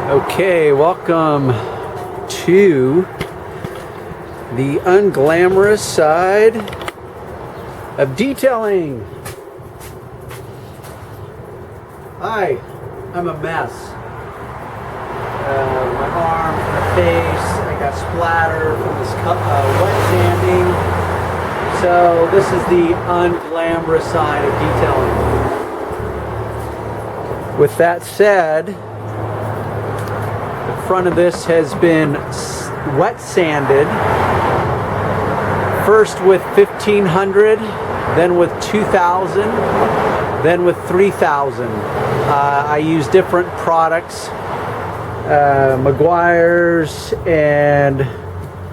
Okay, welcome to the unglamorous side of detailing. Hi, I'm a mess. My arms, my face, I got splatter from this wet sanding. So this is the unglamorous side of detailing. With that said, the front of this has been wet sanded. First with 1500, then with 2000, then with 3000. I use different products, Meguiar's and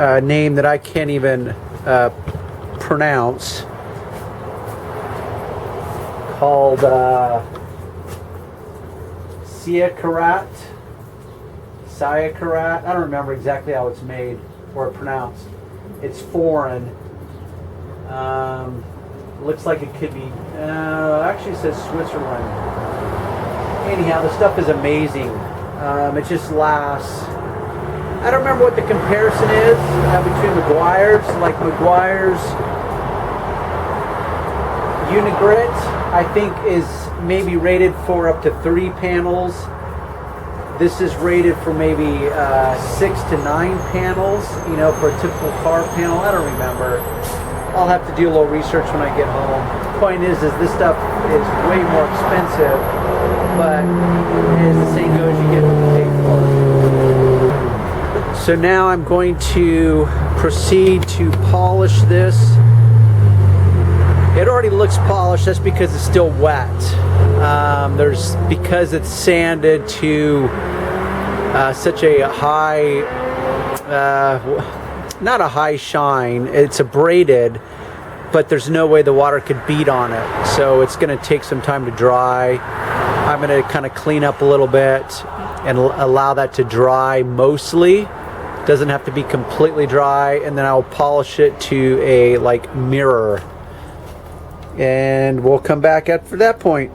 a name that I can't even pronounce, called Siakarat. I don't remember exactly how it's made or pronounced. It's foreign. Looks like it could be, actually it says Switzerland. Anyhow, the stuff is amazing. It just lasts. I don't remember what the comparison is between Meguiar's. Like Meguiar's Unigrit, I think, is maybe rated for up to 3 panels. This is rated for maybe 6 to 9 panels, you know, for a typical car panel. I don't remember. I'll have to do a little research when I get home. The point is this stuff is way more expensive, but as the saying goes, you get what you pay for. So now I'm going to proceed to polish this. It already looks polished. That's because it's still wet. Because it's sanded to such a high, not a high shine. It's abraded, but there's no way the water could beat on it. So it's going to take some time to dry. I'm going to kind of clean up a little bit and allow that to dry mostly. Doesn't have to be completely dry, and then I'll polish it to a like mirror. And we'll come back after that point.